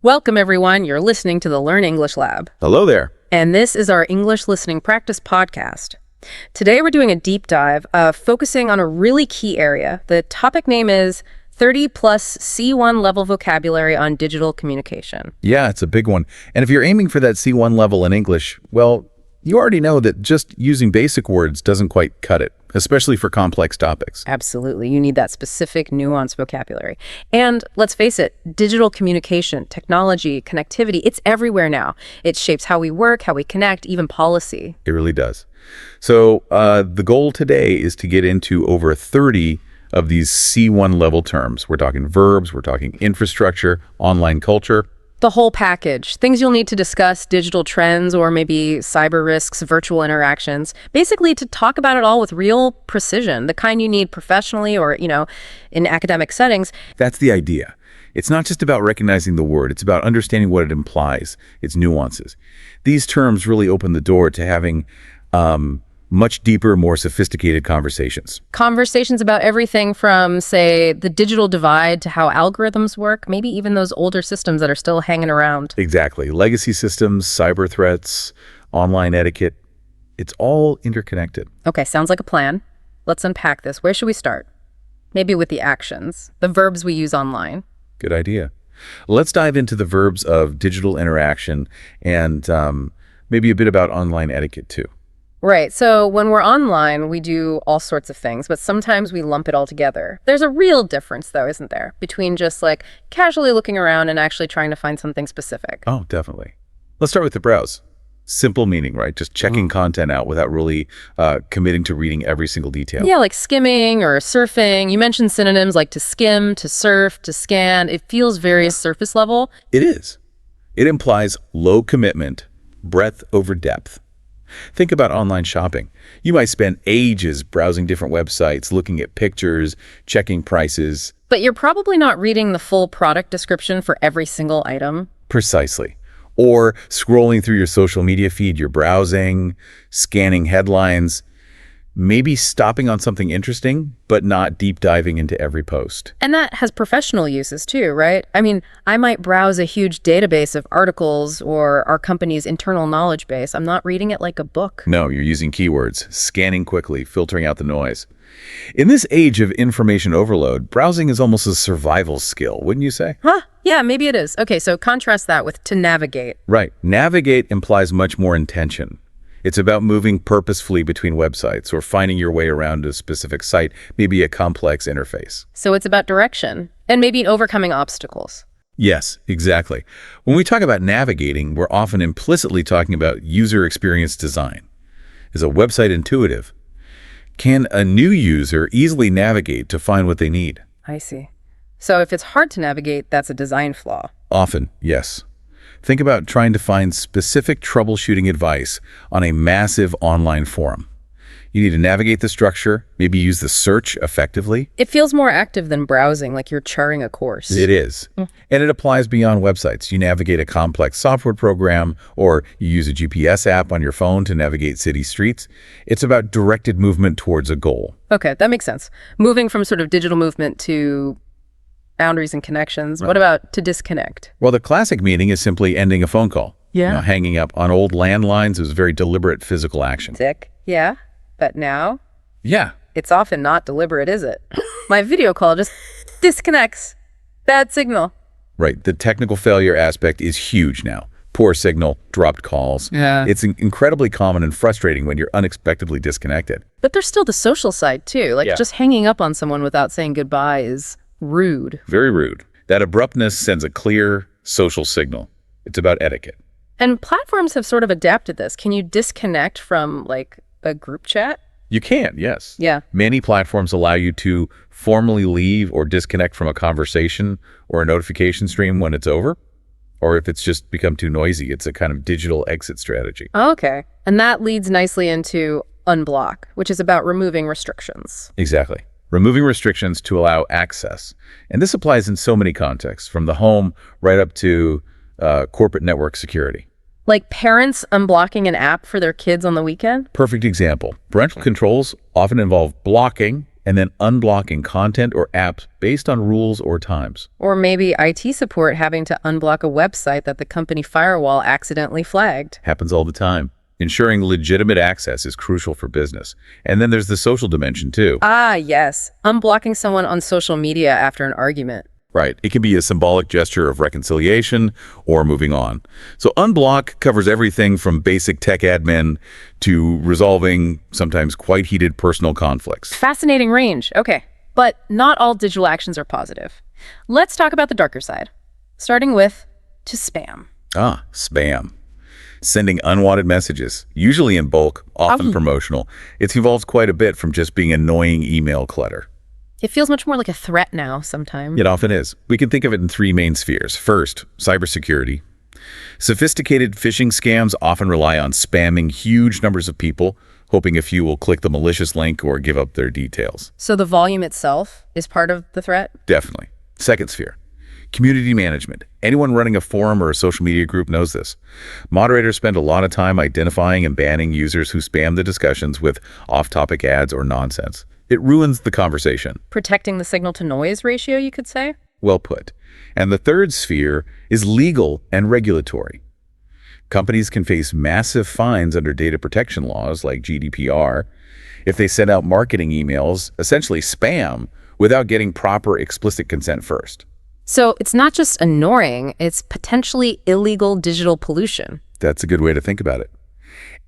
Welcome, everyone. You're listening to the Learn English Lab. Hello there. And this is our English Listening Practice podcast. Today, we're doing a deep dive focusing on a really key area. The topic name is 30 plus C1 level vocabulary on digital communication. Yeah, it's a big one. And if you're aiming for that C1 level in English, well, you already know that just using basic words doesn't quite cut it, especially for complex topics. Absolutely. You need that specific, nuanced vocabulary. And let's face it, digital communication, technology, connectivity, it's everywhere now. It shapes how we work, how we connect, even policy. It really does. So the goal today is to get into over 30 of these C1 level terms. We're talking verbs, we're talking infrastructure, online culture. The whole package, things you'll need to discuss, digital trends, or maybe cyber risks, virtual interactions, basically to talk about it all with real precision, the kind you need professionally or, in academic settings. That's the idea. It's not just about recognizing the word, it's about understanding what it implies, its nuances. These terms really open the door to having much deeper, more sophisticated conversations. Conversations about everything from, say, the digital divide to how algorithms work, maybe even those older systems that are still hanging around. Exactly. Legacy systems, cyber threats, online etiquette, it's all interconnected. Okay, sounds like a plan. Let's unpack this. Where should we start? Maybe with the actions, the verbs we use online. Good idea. Let's dive into the verbs of digital interaction and maybe a bit about online etiquette too. Right. So when we're online, we do all sorts of things, but sometimes we lump it all together. There's a real difference, though, isn't there, between just like casually looking around and actually trying to find something specific? Oh, definitely. Let's start with the browse. Simple meaning, right? Just checking content out without really committing to reading every single detail. Yeah, like skimming or surfing. You mentioned synonyms like to skim, to surf, to scan. It feels very surface level. It is. It implies low commitment, breadth over depth. Think about online shopping. You might spend ages browsing different websites, looking at pictures, checking prices. But you're probably not reading the full product description for every single item. Precisely. Or scrolling through your social media feed, you're browsing, scanning headlines, maybe stopping on something interesting, but not deep diving into every post. And that has professional uses too, right? I mean, I might browse a huge database of articles or our company's internal knowledge base. I'm not reading it like a book. No, you're using keywords, scanning quickly, filtering out the noise. In this age of information overload, browsing is almost a survival skill, wouldn't you say? Huh? Yeah, maybe it is. Okay, so contrast that with to navigate. Right. Navigate implies much more intention. It's about moving purposefully between websites or finding your way around a specific site, maybe a complex interface. So it's about direction and maybe overcoming obstacles. Yes, exactly. When we talk about navigating, we're often implicitly talking about user experience design. Is a website intuitive? Can a new user easily navigate to find what they need? I see. So if it's hard to navigate, that's a design flaw. Often, yes. Think about trying to find specific troubleshooting advice on a massive online forum. You need to navigate the structure, maybe use the search effectively. It feels more active than browsing, like you're charting a course. It is. And it applies beyond websites. You navigate a complex software program, or you use a GPS app on your phone to navigate city streets. It's about directed movement towards a goal. Okay, that makes sense. Moving from sort of digital movement to boundaries and connections. Right. What about to disconnect? Well, the classic meaning is simply ending a phone call. Yeah. Hanging up on old landlines is very deliberate physical action. Sick. Yeah. But now? Yeah. It's often not deliberate, is it? My video call just disconnects. Bad signal. Right. The technical failure aspect is huge now. Poor signal, dropped calls. Yeah. It's incredibly common and frustrating when you're unexpectedly disconnected. But there's still the social side, too. Like just hanging up on someone without saying goodbye is rude. Very rude. That abruptness sends a clear social signal. It's about etiquette. And platforms have sort of adapted this. Can you disconnect from, like, a group chat? You can, yes. Yeah. Many platforms allow you to formally leave or disconnect from a conversation or a notification stream when it's over, or if it's just become too noisy. It's a kind of digital exit strategy. Okay. And that leads nicely into unblock, which is about removing restrictions. Exactly. Removing restrictions to allow access. And this applies in so many contexts, from the home right up to corporate network security. Like parents unblocking an app for their kids on the weekend? Perfect example. Parental controls often involve blocking and then unblocking content or apps based on rules or times. Or maybe IT support having to unblock a website that the company firewall accidentally flagged. Happens all the time. Ensuring legitimate access is crucial for business. And then there's the social dimension too. Ah, yes. Unblocking someone on social media after an argument. Right. It can be a symbolic gesture of reconciliation or moving on. So unblock covers everything from basic tech admin to resolving sometimes quite heated personal conflicts. Fascinating range. Okay. But not all digital actions are positive. Let's talk about the darker side. Starting with to spam. Spam. Sending unwanted messages, usually in bulk, often promotional. It evolves quite a bit from just being annoying email clutter. It feels much more like a threat now sometimes. It often is. We can think of it in three main spheres. First, cybersecurity. Sophisticated phishing scams often rely on spamming huge numbers of people, hoping a few will click the malicious link or give up their details. So the volume itself is part of the threat? Definitely. Second sphere. Community management. Anyone running a forum or a social media group knows this. Moderators spend a lot of time identifying and banning users who spam the discussions with off-topic ads or nonsense. It ruins the conversation. Protecting the signal-to-noise ratio, you could say? Well put. And the third sphere is legal and regulatory. Companies can face massive fines under data protection laws like GDPR if they send out marketing emails, essentially spam, without getting proper explicit consent first. So it's not just annoying, it's potentially illegal digital pollution. That's a good way to think about it.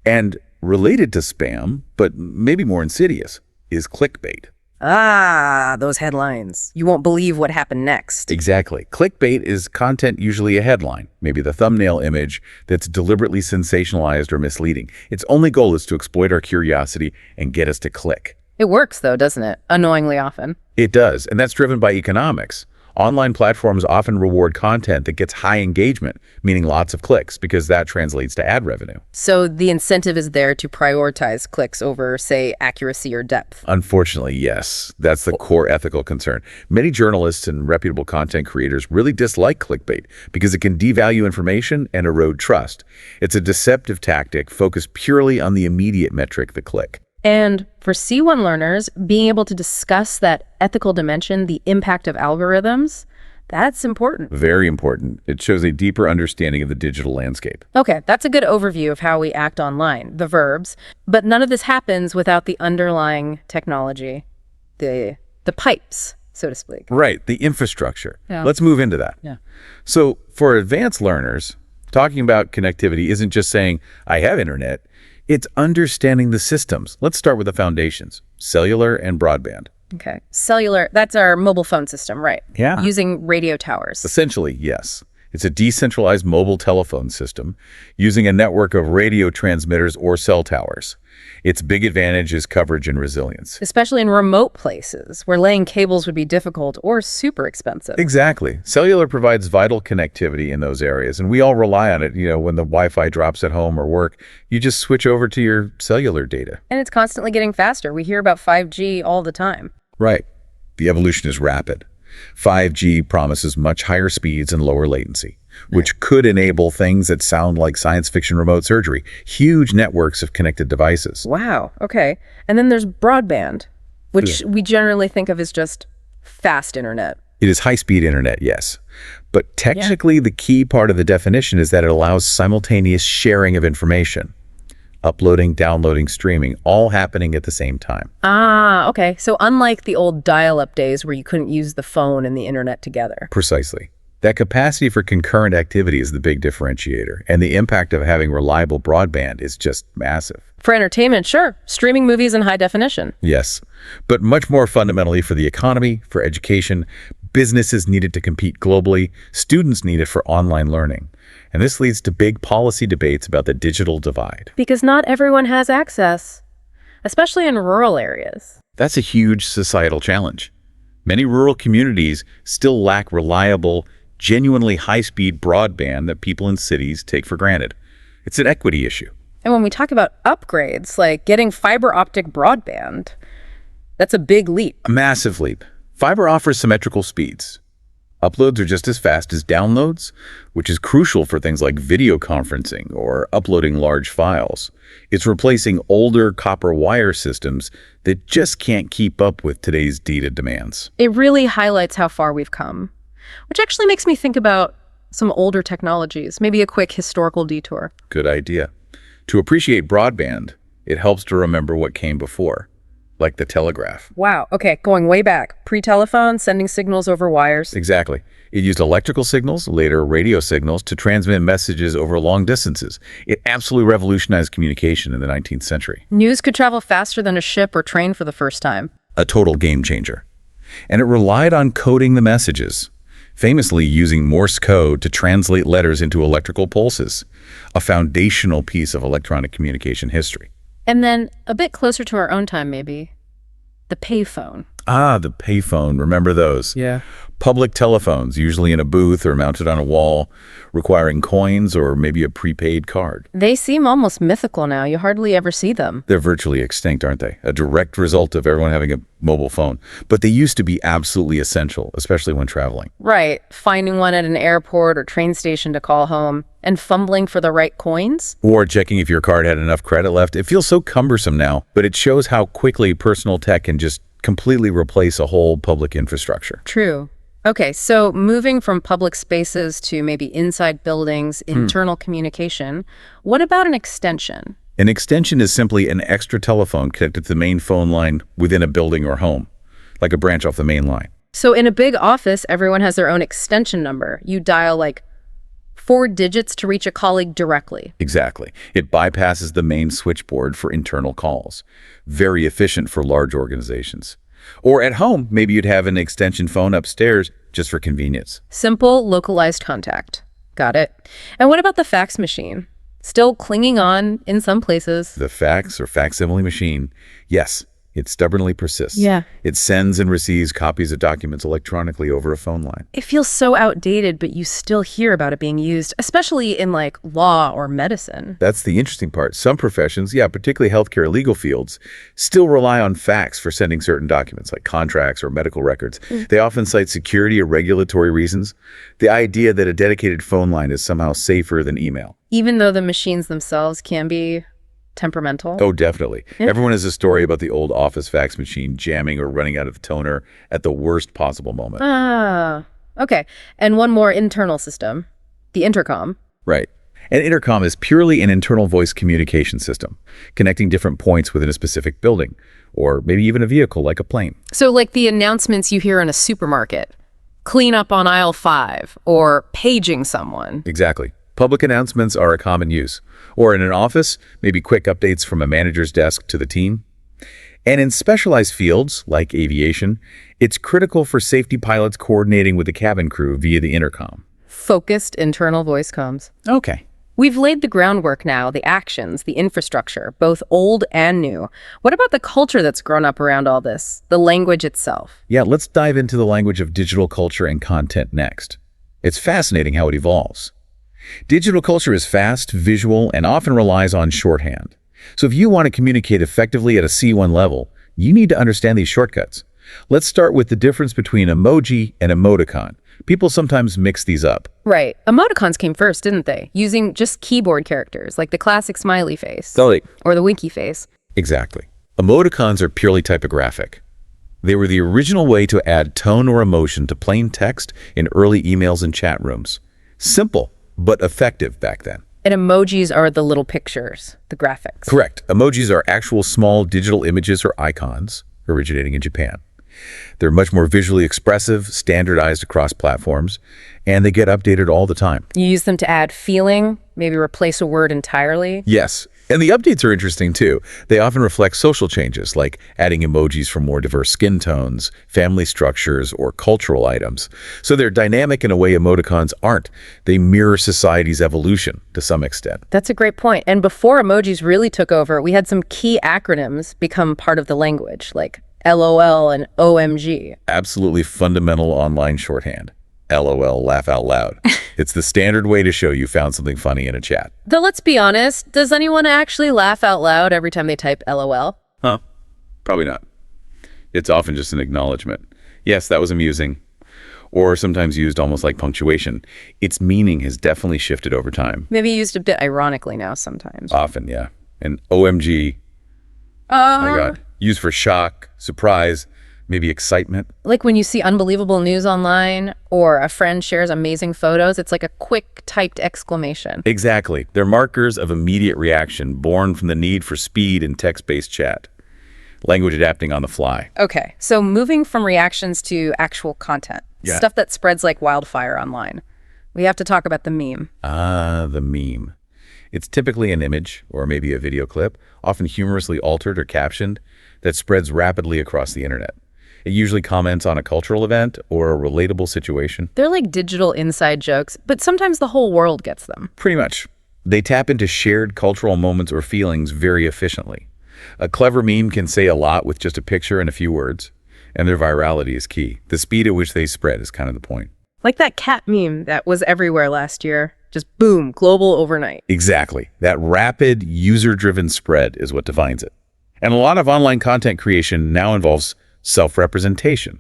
And related to spam, but maybe more insidious, is clickbait. Ah, those headlines. You won't believe what happened next. Exactly. Clickbait is content, usually a headline, maybe the thumbnail image that's deliberately sensationalized or misleading. Its only goal is to exploit our curiosity and get us to click. It works, though, doesn't it? Annoyingly often. It does, and that's driven by economics. Online platforms often reward content that gets high engagement, meaning lots of clicks, because that translates to ad revenue. So the incentive is there to prioritize clicks over, say, accuracy or depth. Unfortunately, yes. That's the core ethical concern. Many journalists and reputable content creators really dislike clickbait because it can devalue information and erode trust. It's a deceptive tactic focused purely on the immediate metric, the click. And for C1 learners, being able to discuss that ethical dimension, the impact of algorithms, that's important. Very important. It shows a deeper understanding of the digital landscape. Okay, that's a good overview of how we act online, the verbs. But none of this happens without the underlying technology, the pipes, so to speak. Right, the infrastructure. Yeah. Let's move into that. Yeah. So for advanced learners, talking about connectivity isn't just saying, I have internet. It's understanding the systems. Let's start with the foundations, cellular and broadband. Okay. Cellular, that's our mobile phone system, right? Yeah. Using radio towers. Essentially, yes. It's a decentralized mobile telephone system using a network of radio transmitters or cell towers. Its big advantage is coverage and resilience. Especially in remote places where laying cables would be difficult or super expensive. Exactly. Cellular provides vital connectivity in those areas, and we all rely on it. You know, when the Wi-Fi drops at home or work, you just switch over to your cellular data. And it's constantly getting faster. We hear about 5G all the time. Right. The evolution is rapid. 5G promises much higher speeds and lower latency, which could enable things that sound like science fiction remote surgery, huge networks of connected devices. Wow. Okay. And then there's broadband, which we generally think of as just fast internet. It is high-speed internet, yes. But technically, the key part of the definition is that it allows simultaneous sharing of information. Uploading, downloading, streaming, all happening at the same time. Ah, okay. So unlike the old dial-up days where you couldn't use the phone and the internet together. Precisely. That capacity for concurrent activity is the big differentiator, and the impact of having reliable broadband is just massive. For entertainment, sure. Streaming movies in high definition. Yes, but much more fundamentally for the economy, for education, businesses need it to compete globally, students need it for online learning. And this leads to big policy debates about the digital divide. Because not everyone has access, especially in rural areas. That's a huge societal challenge. Many rural communities still lack reliable, genuinely high-speed broadband that people in cities take for granted. It's an equity issue. And when we talk about upgrades, like getting fiber optic broadband, that's a big leap. A massive leap. Fiber offers symmetrical speeds. Uploads are just as fast as downloads, which is crucial for things like video conferencing or uploading large files. It's replacing older copper wire systems that just can't keep up with today's data demands. It really highlights how far we've come, which actually makes me think about some older technologies, maybe a quick historical detour. Good idea. To appreciate broadband, it helps to remember what came before, like the telegraph. Wow, okay, going way back. Pre-telephone, sending signals over wires. Exactly. It used electrical signals, later radio signals, to transmit messages over long distances. It absolutely revolutionized communication in the 19th century. News could travel faster than a ship or train for the first time. A total game changer. And it relied on coding the messages, famously using Morse code to translate letters into electrical pulses, a foundational piece of electronic communication history. And then, a bit closer to our own time maybe, the payphone. Ah, the payphone. Remember those? Yeah. Public telephones, usually in a booth or mounted on a wall, requiring coins or maybe a prepaid card. They seem almost mythical now. You hardly ever see them. They're virtually extinct, aren't they? A direct result of everyone having a mobile phone. But they used to be absolutely essential, especially when traveling. Right. Finding one at an airport or train station to call home and fumbling for the right coins. Or checking if your card had enough credit left. It feels so cumbersome now, but it shows how quickly personal tech can just completely replace a whole public infrastructure. True. Okay, so moving from public spaces to maybe inside buildings, internal communication, what about an extension? An extension is simply an extra telephone connected to the main phone line within a building or home, like a branch off the main line. So in a big office, everyone has their own extension number. You dial like 4 digits to reach a colleague directly. Exactly. It bypasses the main switchboard for internal calls. Very efficient for large organizations. Or at home, maybe you'd have an extension phone upstairs just for convenience. Simple, localized contact. Got it. And what about the fax machine? Still clinging on in some places. The fax or facsimile machine, yes, it stubbornly persists. Yeah. It sends and receives copies of documents electronically over a phone line. It feels so outdated, but you still hear about it being used, especially in like law or medicine. That's the interesting part. Some professions, particularly healthcare legal fields, still rely on fax for sending certain documents like contracts or medical records. They often cite security or regulatory reasons. The idea that a dedicated phone line is somehow safer than email. Even though the machines themselves can be temperamental. Oh, definitely. Everyone has a story about the old office fax machine jamming or running out of toner at the worst possible moment. Ah, okay. And one more internal system, the intercom. Right. An intercom is purely an internal voice communication system, connecting different points within a specific building, or maybe even a vehicle like a plane. So like the announcements you hear in a supermarket, clean up on aisle 5, or paging someone. Exactly. Public announcements are a common use. Or in an office, maybe quick updates from a manager's desk to the team. And in specialized fields, like aviation, it's critical for safety pilots coordinating with the cabin crew via the intercom. Focused internal voice comms. Okay. We've laid the groundwork now, the actions, the infrastructure, both old and new. What about the culture that's grown up around all this, the language itself? Yeah, let's dive into the language of digital culture and content next. It's fascinating how it evolves. Digital culture is fast, visual, and often relies on shorthand. So if you want to communicate effectively at a C1 level, you need to understand these shortcuts. Let's start with the difference between emoji and emoticon. People sometimes mix these up. Right. Emoticons came first, didn't they? Using just keyboard characters, like the classic smiley face. Totally. Or the winky face. Exactly. Emoticons are purely typographic. They were the original way to add tone or emotion to plain text in early emails and chat rooms. Simple, but effective back then. And emojis are the little pictures, the graphics. Correct. Emojis are actual small digital images or icons originating in Japan. They're much more visually expressive, standardized across platforms, and they get updated all the time. You use them to add feeling, maybe replace a word entirely. Yes. And the updates are interesting too. They often reflect social changes, like adding emojis for more diverse skin tones, family structures, or cultural items. So they're dynamic in a way emoticons aren't. They mirror society's evolution to some extent. That's a great point. And before emojis really took over, we had some key acronyms become part of the language, like LOL and OMG. Absolutely fundamental online shorthand. LOL, laugh out loud. It's the standard way to show you found something funny in a chat. Though let's be honest, does anyone actually laugh out loud every time they type LOL? Huh? Probably not. It's often just an acknowledgement. Yes, that was amusing. Or sometimes used almost like punctuation. Its meaning has definitely shifted over time. Maybe used a bit ironically now sometimes. Often, yeah. And OMG, my God. used for shock, surprise, maybe excitement. Like when you see unbelievable news online or a friend shares amazing photos, it's like a quick typed exclamation. Exactly. They're markers of immediate reaction born from the need for speed in text-based chat. Language adapting on the fly. Okay, so moving from reactions to actual content. Yeah. Stuff that spreads like wildfire online. We have to talk about the meme. Ah, the meme. It's typically an image or maybe a video clip, often humorously altered or captioned, that spreads rapidly across the internet. It usually comments on a cultural event or a relatable situation. They're like digital inside jokes, but sometimes the whole world gets them. Pretty much. They tap into shared cultural moments or feelings very efficiently. A clever meme can say a lot with just a picture and a few words, and their virality is key. The speed at which they spread is kind of the point. Like that cat meme that was everywhere last year. Just boom, global overnight. Exactly. That rapid, user-driven spread is what defines it. And a lot of online content creation now involves self-representation.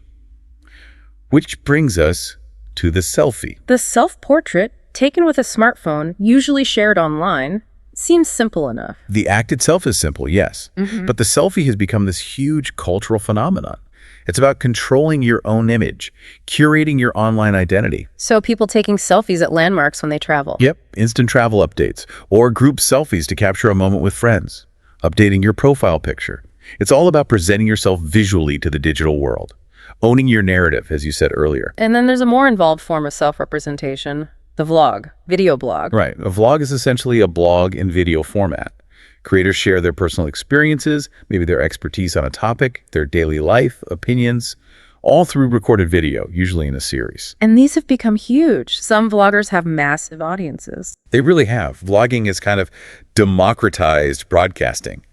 Which brings us to the selfie. The self-portrait, taken with a smartphone, usually shared online, seems simple enough. The act itself is simple, yes. But the selfie has become this huge cultural phenomenon. It's about controlling your own image, curating your online identity. So people taking selfies at landmarks when they travel. Yep, instant travel updates, or group selfies to capture a moment with friends, updating your profile picture. It's all about presenting yourself visually to the digital world, owning your narrative, as you said earlier. And then there's a more involved form of self-representation, the vlog, video blog. Right. A vlog is essentially a blog in video format. Creators share their personal experiences, maybe their expertise on a topic, their daily life, opinions, all through recorded video, usually in a series. And these have become huge. Some vloggers have massive audiences. They really have. Vlogging is kind of democratized broadcasting.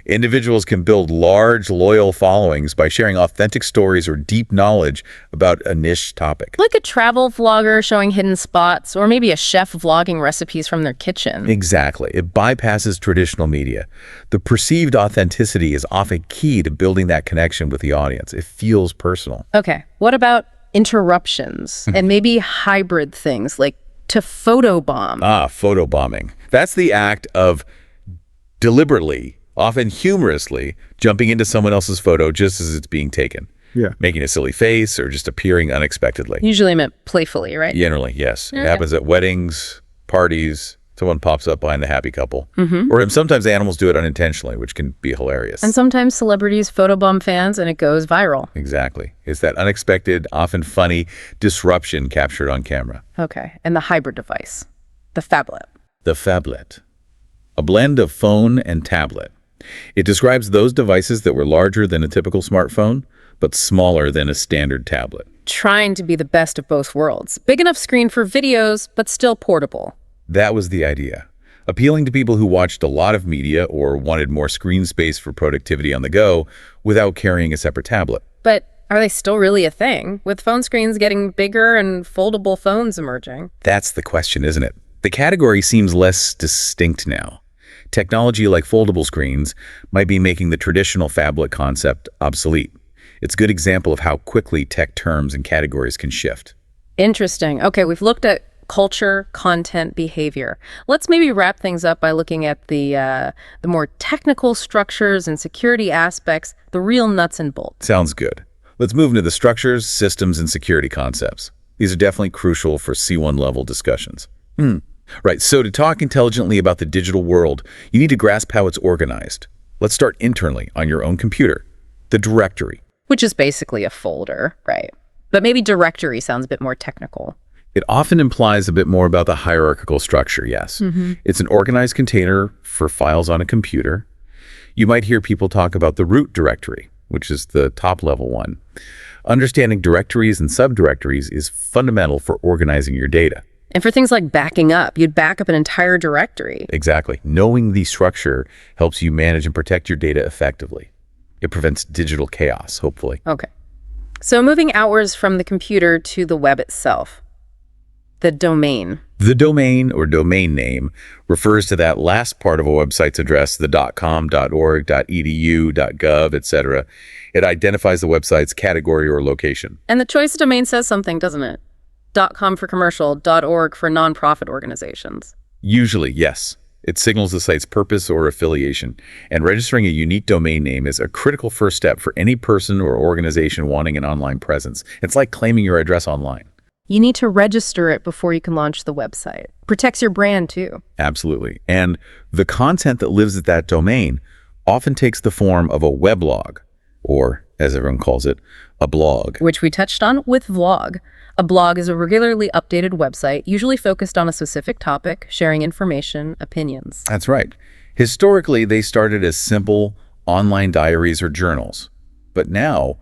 Individuals can build large, loyal followings by sharing authentic stories or deep knowledge about a niche topic. Like a travel vlogger showing hidden spots, or maybe a chef vlogging recipes from their kitchen. Exactly. It bypasses traditional media. The perceived authenticity is often key to building that connection with the audience. It feels personal. Okay, what about interruptions and maybe hybrid things like to photobomb? Photobombing. That's the act of deliberately, often humorously, jumping into someone else's photo just as it's being taken. Yeah. Making a silly face or just appearing unexpectedly. Usually meant playfully, right? Generally, yes. It Okay. happens at weddings, parties, someone pops up behind the happy couple. Or sometimes animals do it unintentionally, which can be hilarious. And sometimes celebrities photobomb fans and it goes viral. Exactly. It's that unexpected, often funny disruption captured on camera. Okay, and the hybrid device, the phablet. The phablet. A blend of phone and tablet. It describes those devices that were larger than a typical smartphone, but smaller than a standard tablet. Trying to be the best of both worlds. Big enough screen for videos, but still portable. That was the idea. Appealing to people who watched a lot of media or wanted more screen space for productivity on the go without carrying a separate tablet. But are they still really a thing, with phone screens getting bigger and foldable phones emerging? That's the question, isn't it? The category seems less distinct now. Technology like foldable screens might be making the traditional phablet concept obsolete. It's a good example of how quickly tech terms and categories can shift. Interesting. Okay, we've looked at culture, content, behavior. Let's maybe wrap things up by looking at the more technical structures and security aspects, the real nuts and bolts. Sounds good. Let's move into the structures, systems, and security concepts. These are definitely crucial for C1 level discussions. Right, so to talk intelligently about the digital world, you need to grasp how it's organized. Let's start internally on your own computer. The directory. Which is basically a folder, right? But maybe directory sounds a bit more technical. It often implies a bit more about the hierarchical structure, yes. It's an organized container for files on a computer. You might hear people talk about the root directory, which is the top level one. Understanding directories and subdirectories is fundamental for organizing your data. And for things like backing up, you'd back up an entire directory. Exactly. Knowing the structure helps you manage and protect your data effectively. It prevents digital chaos, hopefully. Okay. So moving outwards from the computer to the web itself, the domain. The domain or domain name refers to that last part of a website's address, the .com, .org, .edu, .gov, etc. It identifies the website's category or location. And the choice of domain says something, doesn't it? .com for commercial, .org for nonprofit organizations. Usually, yes. It signals the site's purpose or affiliation, and registering a unique domain name is a critical first step for any person or organization wanting an online presence. It's like claiming your address online. You need to register it before you can launch the website. Protects your brand, too. Absolutely. And the content that lives at that domain often takes the form of a weblog, or, as everyone calls it, a blog. Which we touched on with vlog. A blog is a regularly updated website, usually focused on a specific topic, sharing information, opinions. That's right. Historically, they started as simple online diaries or journals. But now,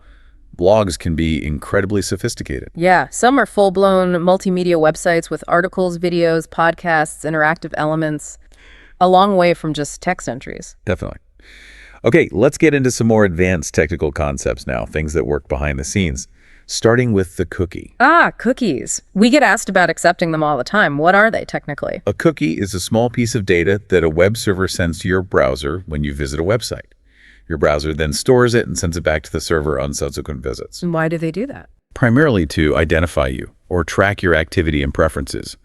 blogs can be incredibly sophisticated. Yeah, some are full-blown multimedia websites with articles, videos, podcasts, interactive elements. A long way from just text entries. Definitely. Okay, let's get into some more advanced technical concepts now, things that work behind the scenes, starting with the cookie. Cookies. We get asked about accepting them all the time. What are they technically? A cookie is a small piece of data that a web server sends to your browser when you visit a website. Your browser then stores it and sends it back to the server on subsequent visits. And why do they do that? Primarily to identify you or track your activity and preferences.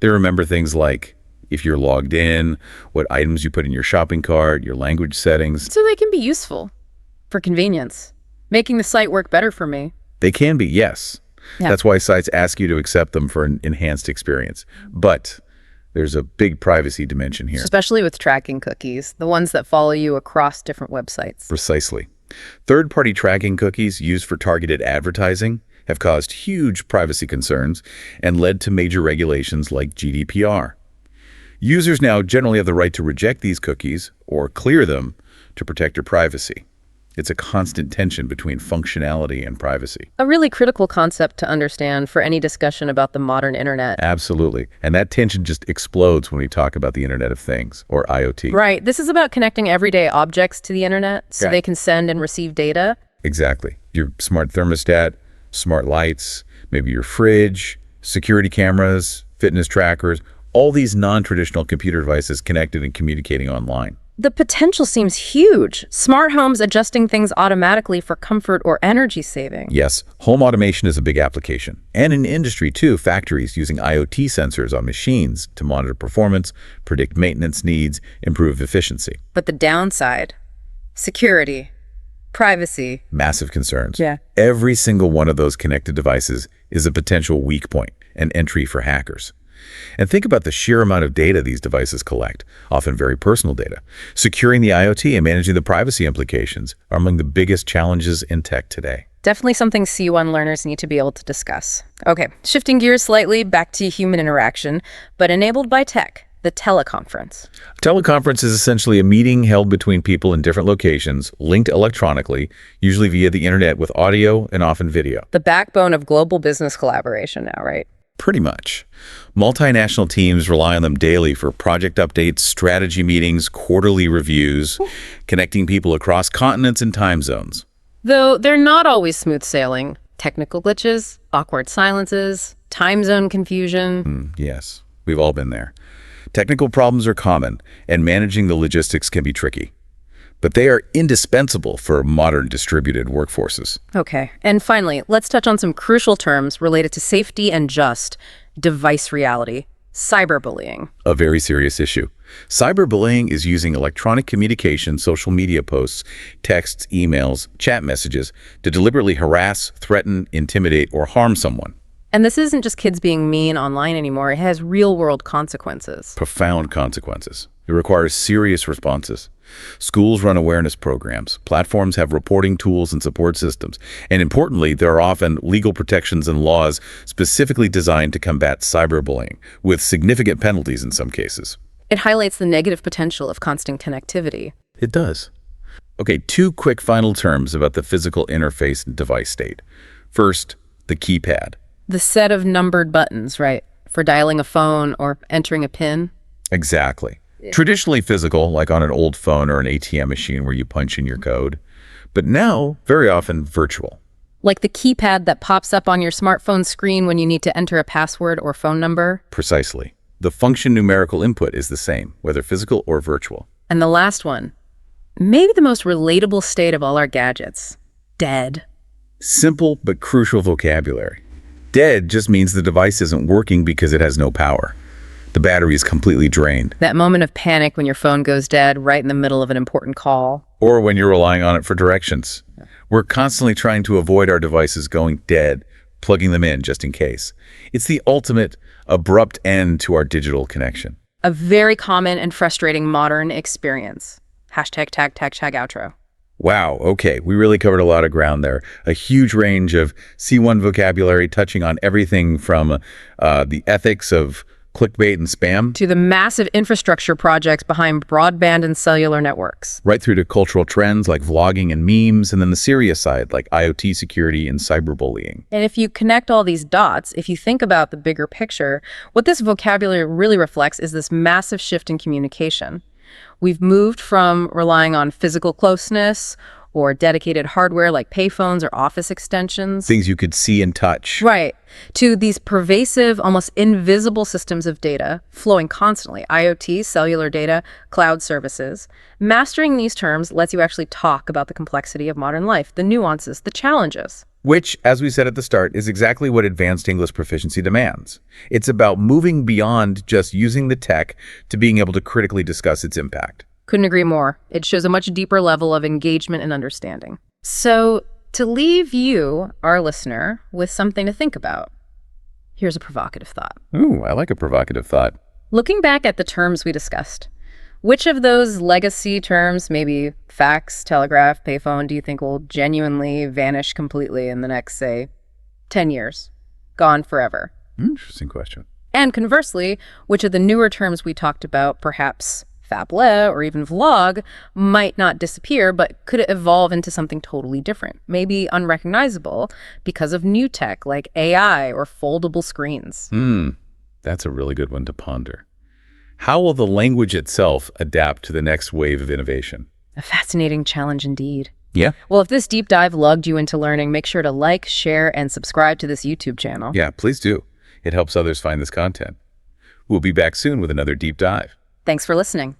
They remember things like if you're logged in, what items you put in your shopping cart, your language settings. So they can be useful for convenience, making the site work better for me. They can be, yes. Yeah. That's why sites ask you to accept them for an enhanced experience. But there's a big privacy dimension here. Especially with tracking cookies, the ones that follow you across different websites. Precisely. Third-party tracking cookies used for targeted advertising have caused huge privacy concerns and led to major regulations like GDPR. Users now generally have the right to reject these cookies or clear them to protect your privacy. It's a constant tension between functionality and privacy. A really critical concept to understand for any discussion about the modern internet. Absolutely. And that tension just explodes when we talk about the Internet of Things, or IoT. Right. This is about connecting everyday objects to the internet so they can send and receive data. Exactly. Your smart thermostat, smart lights, maybe your fridge, security cameras, fitness trackers, all these non-traditional computer devices connected and communicating online. The potential seems huge. Smart homes adjusting things automatically for comfort or energy saving. Yes, home automation is a big application. And in industry too, factories using IoT sensors on machines to monitor performance, predict maintenance needs, improve efficiency. But the downside, security, privacy. Massive concerns. Yeah. Every single one of those connected devices is a potential weak point, an entry for hackers. And think about the sheer amount of data these devices collect, often very personal data. Securing the IoT and managing the privacy implications are among the biggest challenges in tech today. Definitely something C1 learners need to be able to discuss. Okay, shifting gears slightly back to human interaction, but enabled by tech, the teleconference. A teleconference is essentially a meeting held between people in different locations, linked electronically, usually via the internet with audio and often video. The backbone of global business collaboration now, right? Pretty much. Multinational teams rely on them daily for project updates, strategy meetings, quarterly reviews, connecting people across continents and time zones. Though they're not always smooth sailing. Technical glitches, awkward silences, time zone confusion. Yes, we've all been there. Technical problems are common, and managing the logistics can be tricky. But they are indispensable for modern distributed workforces. Okay, and finally, let's touch on some crucial terms related to safety and just device reality. Cyberbullying. A very serious issue. Cyberbullying is using electronic communication, social media posts, texts, emails, chat messages to deliberately harass, threaten, intimidate, or harm someone. And this isn't just kids being mean online anymore. It has real-world consequences. Profound consequences. It requires serious responses. Schools run awareness programs. Platforms have reporting tools and support systems. And importantly, there are often legal protections and laws specifically designed to combat cyberbullying, with significant penalties in some cases. It highlights the negative potential of constant connectivity. It does. Okay, 2 quick final terms about the physical interface and device state. First, the keypad. The set of numbered buttons, right? For dialing a phone or entering a PIN. Exactly. Traditionally physical, like on an old phone or an ATM machine where you punch in your code. But now, very often virtual. Like the keypad that pops up on your smartphone screen when you need to enter a password or phone number. Precisely. The function numerical input is the same, whether physical or virtual. And the last one, maybe the most relatable state of all our gadgets, dead. Simple but crucial vocabulary. Dead just means the device isn't working because it has no power. The battery is completely drained. That moment of panic when your phone goes dead right in the middle of an important call. Or when you're relying on it for directions. We're constantly trying to avoid our devices going dead, plugging them in just in case. It's the ultimate abrupt end to our digital connection. A very common and frustrating modern experience. Hashtag tag outro. Wow, okay, we really covered a lot of ground there. A huge range of C1 vocabulary touching on everything from the ethics of clickbait and spam To the massive infrastructure projects behind broadband and cellular networks. right through to cultural trends like vlogging and memes, and then the serious side like IoT security and cyberbullying. And if you connect all these dots, if you think about the bigger picture, what this vocabulary really reflects is this massive shift in communication. We've moved from relying on physical closeness or dedicated hardware like payphones or office extensions. Things you could see and touch. Right. To these pervasive, almost invisible systems of data flowing constantly. IoT, cellular data, cloud services. Mastering these terms lets you actually talk about the complexity of modern life, the nuances, the challenges. Which, as we said at the start, is exactly what advanced English proficiency demands. It's about moving beyond just using the tech to being able to critically discuss its impact. Couldn't agree more. It shows a much deeper level of engagement and understanding. So, to leave you, our listener, with something to think about, here's a provocative thought. Ooh, I like a provocative thought. Looking back at the terms we discussed, which of those legacy terms, maybe fax, telegraph, payphone, do you think will genuinely vanish completely in the next, say, 10 years? Gone forever? Interesting question. And conversely, which of the newer terms we talked about, perhaps phablet or even vlog, might not disappear, but could evolve into something totally different, maybe unrecognizable because of new tech like AI or foldable screens? That's a really good one to ponder. How will the language itself adapt to the next wave of innovation? A fascinating challenge indeed. Yeah. Well, if this deep dive lugged you into learning, make sure to like, share, and subscribe to this YouTube channel. Yeah, please do. It helps others find this content. We'll be back soon with another deep dive. Thanks for listening.